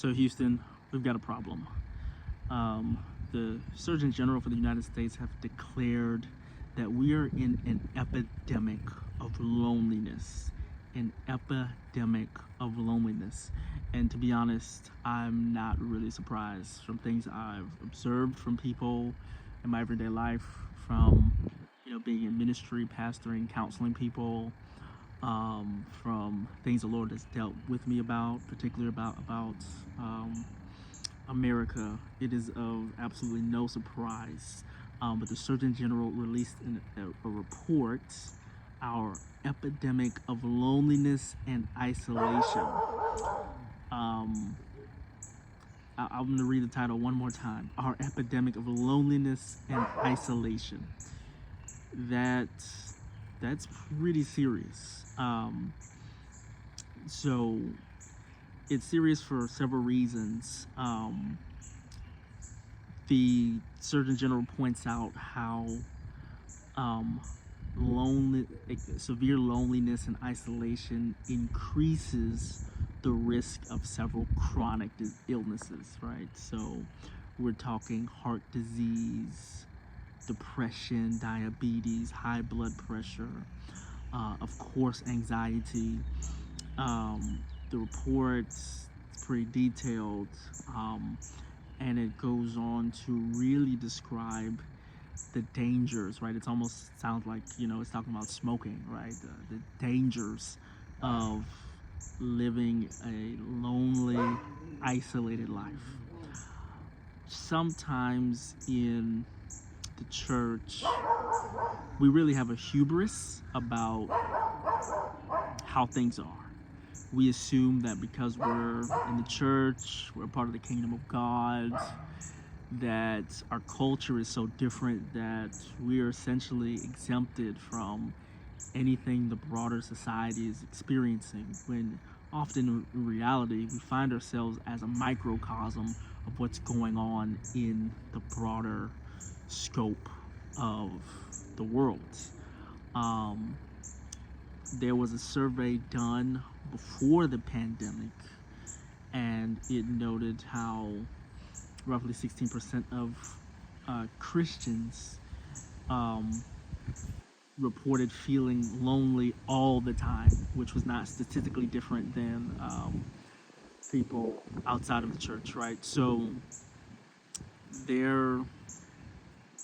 So Houston, we've got a problem. The Surgeon General for the United States have declared that we are in an epidemic of loneliness. An epidemic of loneliness. And to be honest, I'm not really surprised from things I've observed from people in my everyday life, from being in ministry, pastoring, counseling people, from things the Lord has dealt with me about, particularly about America. It is of absolutely no surprise. But the Surgeon General released a report, our epidemic of loneliness and isolation. I'm going to read the title one more time. Our epidemic of loneliness and isolation. That's pretty serious. So it's serious for several reasons. The Surgeon General points out how severe loneliness and isolation increases the risk of several chronic illnesses, right? So we're talking heart disease, depression, diabetes, high blood pressure, of course, anxiety. The report's pretty detailed, and it goes on to really describe the dangers, right? It almost sounds like, it's talking about smoking, right? The dangers of living a lonely, isolated life. Sometimes in the church, we really have a hubris about how things are. We assume that because we're in the church, we're part of the kingdom of God, that our culture is so different that we are essentially exempted from anything the broader society is experiencing, when often in reality we find ourselves as a microcosm of what's going on in the broader scope of the world. There was a survey done before the pandemic, and it noted how roughly 16% of Christians reported feeling lonely all the time, which was not statistically different than people outside of the church, right? So there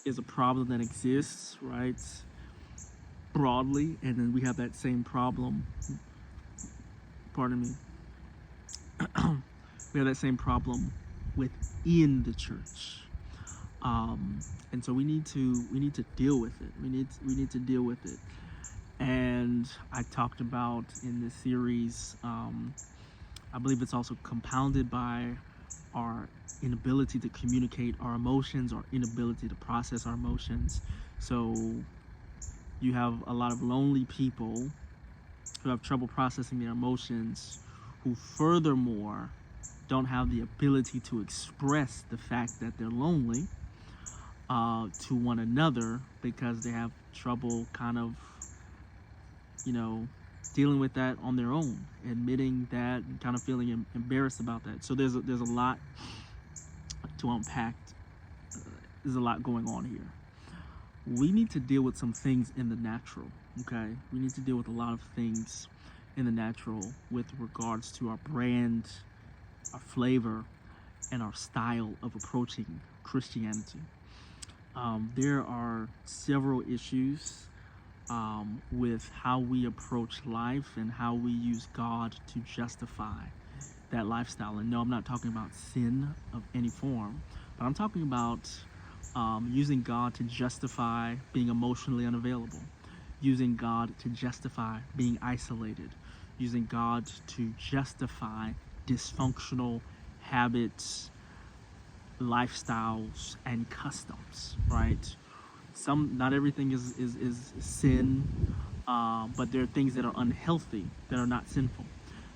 is a problem that exists, right, broadly, and then we have that same problem, we have that same problem within the church, and so we need to deal with it. We need to deal with it. And I talked about in this series, I believe it's also compounded by our inability to communicate our emotions, our inability to process our emotions. So you have a lot of lonely people who have trouble processing their emotions, who furthermore don't have the ability to express the fact that they're lonely to one another, because they have trouble kind of, dealing with that on their own, admitting that, and kind of feeling embarrassed about that. So there's a lot to unpack. There's a lot going on here. We need to deal with some things in the natural, okay? We need to deal with a lot of things in the natural with regards to our brand, our flavor, and our style of approaching Christianity. There are several issues with how we approach life and how we use God to justify that lifestyle. And no, I'm not talking about sin of any form, but I'm talking about using God to justify being emotionally unavailable, using God to justify being isolated, using God to justify dysfunctional habits, lifestyles, and customs, right? Not everything is sin, but there are things that are unhealthy that are not sinful.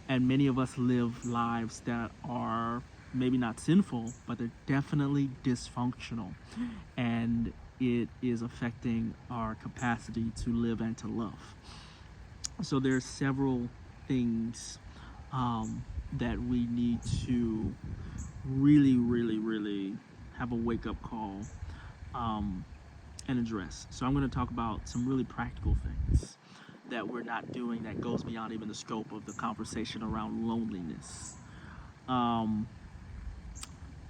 And many of us live lives that are maybe not sinful, but they're definitely dysfunctional, and it is affecting our capacity to live and to love. So there's several things that we need to really, really, really have a wake-up call um, and address. So I'm going to talk about some really practical things that we're not doing that goes beyond even the scope of the conversation around loneliness. Um,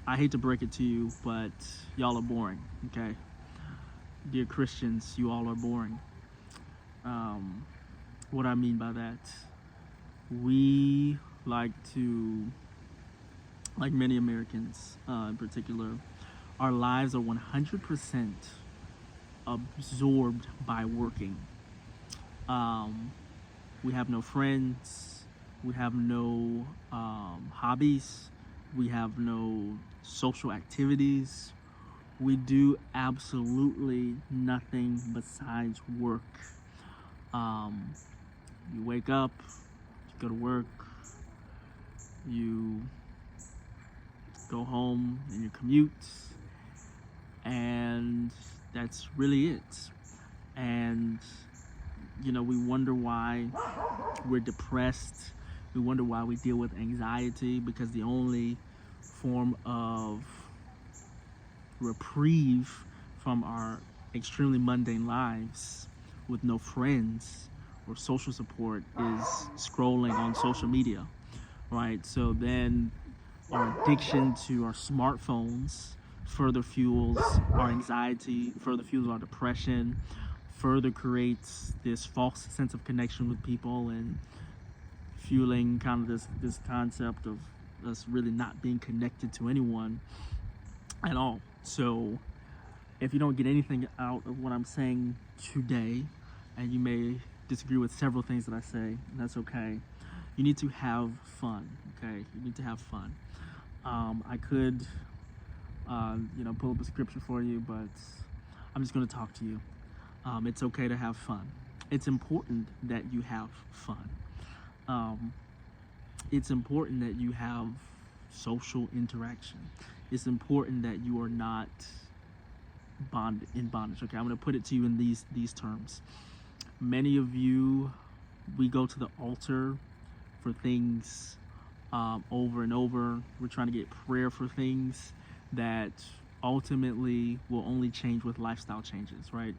I hate to break it to you, but y'all are boring, okay? Dear Christians, you all are boring. Um, what I mean by that, we like to, like many Americans in particular, our lives are 100% absorbed by working. Um, we have no friends, we have no hobbies, we have no social activities. We do absolutely nothing besides work. Um, you wake up, you go to work, you go home and you commute, and that's really it. And we wonder why we're depressed. We wonder why we deal with anxiety, because the only form of reprieve from our extremely mundane lives with no friends or social support is scrolling on social media, right? So then our addiction to our smartphones further fuels our anxiety, further fuels our depression, further creates this false sense of connection with people, and fueling kind of this concept of us really not being connected to anyone at all. So if you don't get anything out of what I'm saying today, and you may disagree with several things that I say, that's okay. You need to have fun, okay? You need to have fun. I could, pull up a scripture for you, but I'm just going to talk to you. It's okay to have fun. It's important that you have fun. It's important that you have social interaction. It's important that you are not in bondage. Okay, I'm going to put it to you in these terms. Many of you, we go to the altar for things over and over. We're trying to get prayer for things that ultimately will only change with lifestyle changes, right?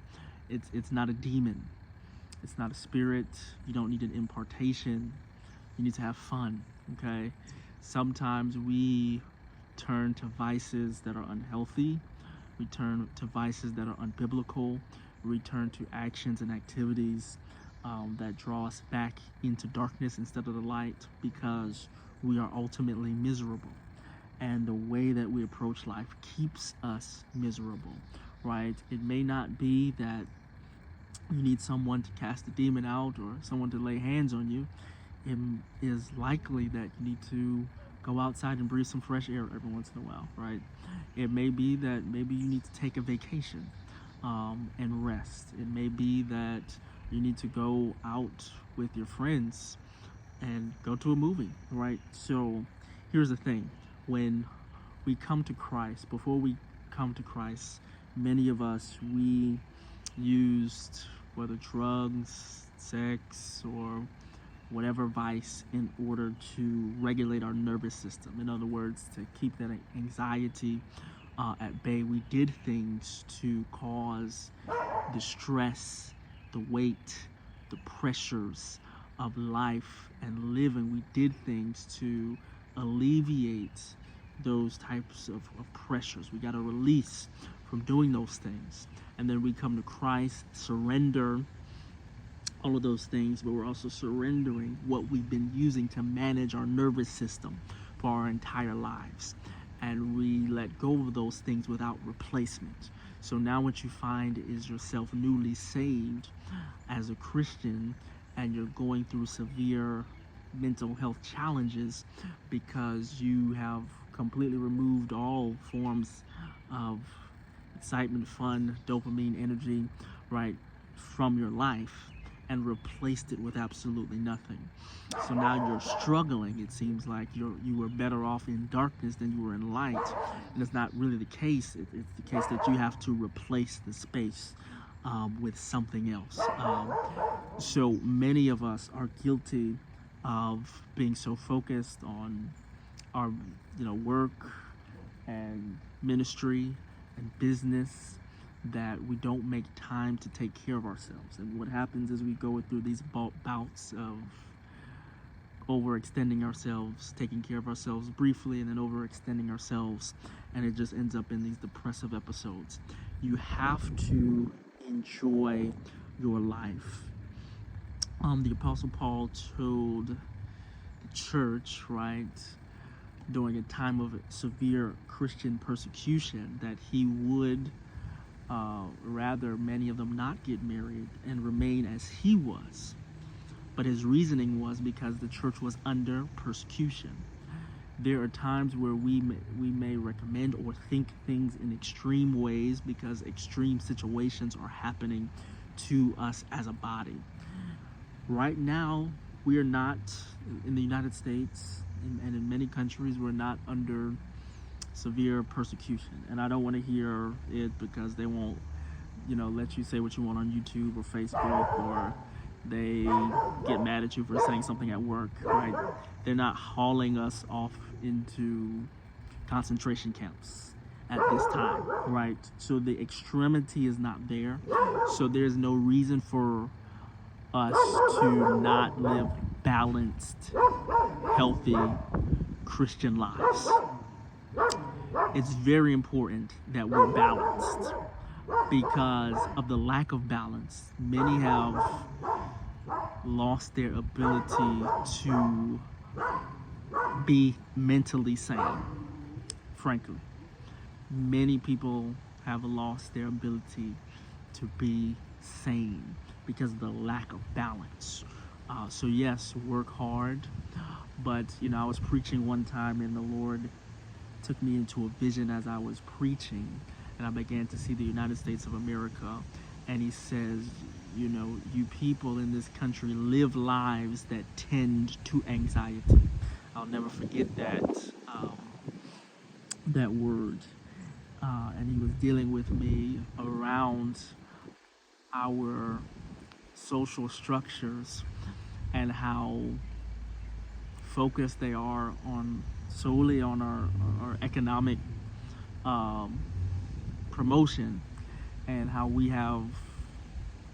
It's not a demon. It's not a spirit. You don't need an impartation. You need to have fun, okay? Sometimes we turn to vices that are unhealthy. We turn to vices that are unbiblical. We turn to actions and activities that draw us back into darkness instead of the light, because we are ultimately miserable. And the way that we approach life keeps us miserable, right? It may not be that you need someone to cast a demon out or someone to lay hands on you. It is likely that you need to go outside and breathe some fresh air every once in a while, right? It may be that maybe you need to take a vacation and rest. It may be that you need to go out with your friends and go to a movie, right? So here's the thing. When we come to Christ, before we come to Christ, many of us, we used whether drugs, sex, or whatever vice in order to regulate our nervous system. In other words, to keep that anxiety at bay. We did things to cause the stress, the weight, the pressures of life and living. We did things to alleviate those types of pressures. We got a release from doing those things. And then we come to Christ, surrender all of those things, but we're also surrendering what we've been using to manage our nervous system for our entire lives. And we let go of those things without replacement. So now what you find is yourself newly saved as a Christian, and you're going through severe mental health challenges because you have completely removed all forms of excitement, fun, dopamine, energy, right, from your life, and replaced it with absolutely nothing. So now you're struggling. It seems like you were better off in darkness than you were in light, and it's not really the case. It's the case that you have to replace the space with something else. So many of us are guilty of being so focused on our work and ministry and business that we don't make time to take care of ourselves. And what happens is we go through these bouts of overextending ourselves, taking care of ourselves briefly, and then overextending ourselves, and it just ends up in these depressive episodes. You have to enjoy your life. The Apostle Paul told the church, right, during a time of severe Christian persecution, that he would rather many of them not get married and remain as he was. But his reasoning was because the church was under persecution. There are times where we may recommend or think things in extreme ways because extreme situations are happening to us as a body. Right now, we are not, in the United States and in many countries, we're not under severe persecution. And I don't want to hear it because they won't, let you say what you want on YouTube or Facebook, or they get mad at you for saying something at work, right? They're not hauling us off into concentration camps at this time, right? So the extremity is not there. So there's no reason for us to not live balanced, healthy Christian lives. It's very important that we're balanced. Because of the lack of balance, many have lost their ability to be mentally sane. Frankly, many people have lost their ability to be sane because of the lack of balance. So yes, work hard, but I was preaching one time and the Lord took me into a vision as I was preaching, and I began to see the United States of America, and he says, you people in this country live lives that tend to anxiety. I'll never forget that word. And he was dealing with me around our social structures and how focused they are solely on our economic promotion, and how we have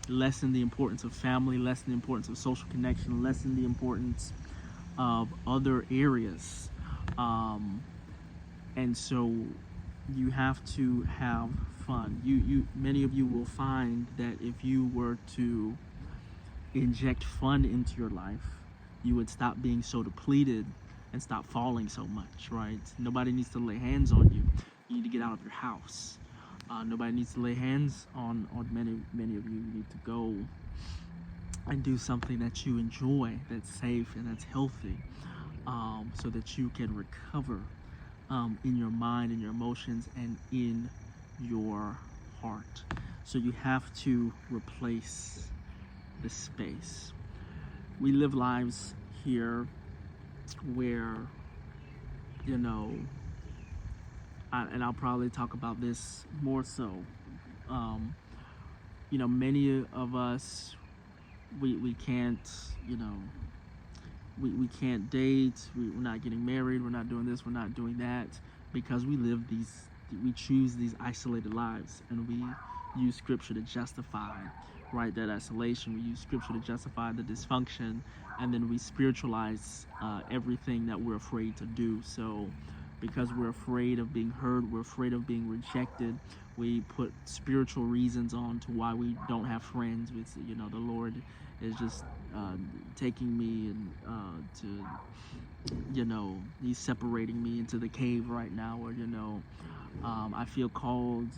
lessened the importance of family, lessened the importance of social connection, lessened the importance of other areas. And so you have to have fun. Many of you will find that if you were to inject fun into your life, you would stop being so depleted and stop falling so much, right? Nobody needs to lay hands on you. You need to get out of your house. Nobody needs to lay hands on many of you. You need to go and do something that you enjoy, that's safe and that's healthy, so that you can recover in your mind, in your emotions, and in your heart. So you have to replace the space. We live lives here where, and I'll probably talk about this more so, many of us, we can't, we can't date, we're not getting married, we're not doing this, we're not doing that, because we choose these isolated lives, and we use scripture to justify, right, that isolation. We use scripture to justify the dysfunction, and then we spiritualize everything that we're afraid to do. So because we're afraid of being hurt, we're afraid of being rejected, we put spiritual reasons on to why we don't have friends. It's, the Lord is just taking me and he's separating me into the cave right now, or I feel called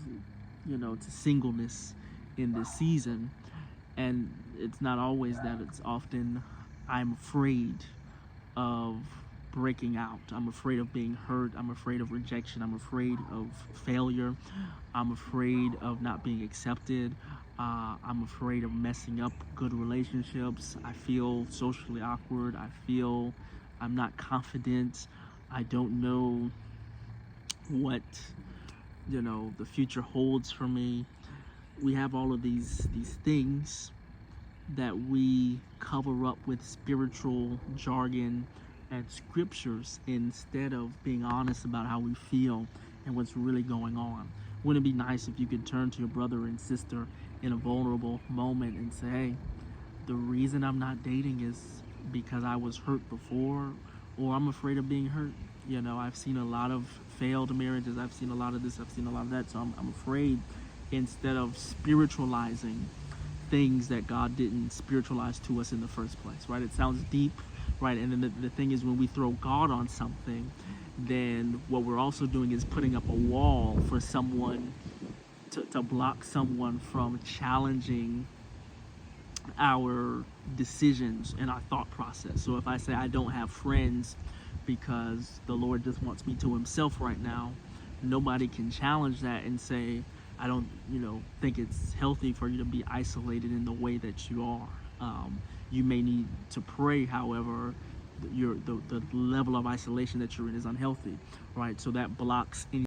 to singleness in this season. And it's not always that. It's often I'm afraid of breaking out. I'm afraid of being hurt. I'm afraid of rejection. I'm afraid of failure. I'm afraid of not being accepted. I'm afraid of messing up good relationships. I feel socially awkward. I feel I'm not confident. I don't know what the future holds for me. We have all of these things that we cover up with spiritual jargon and scriptures instead of being honest about how we feel and what's really going on. Wouldn't it be nice if you could turn to your brother and sister in a vulnerable moment and say, hey, the reason I'm not dating is because I was hurt before, or I'm afraid of being hurt. You know, I've seen a lot of failed marriages. I've seen a lot of this. I've seen a lot of that. So I'm afraid, instead of spiritualizing things that God didn't spiritualize to us in the first place, right? It sounds deep, right? And then the thing is, when we throw God on something, then what we're also doing is putting up a wall for someone to block someone from challenging our decisions and our thought process. So if I say I don't have friends because the Lord just wants me to himself right now, nobody can challenge that and say, I don't, think it's healthy for you to be isolated in the way that you are. You may need to pray, however, the level of isolation that you're in is unhealthy, right? So that blocks any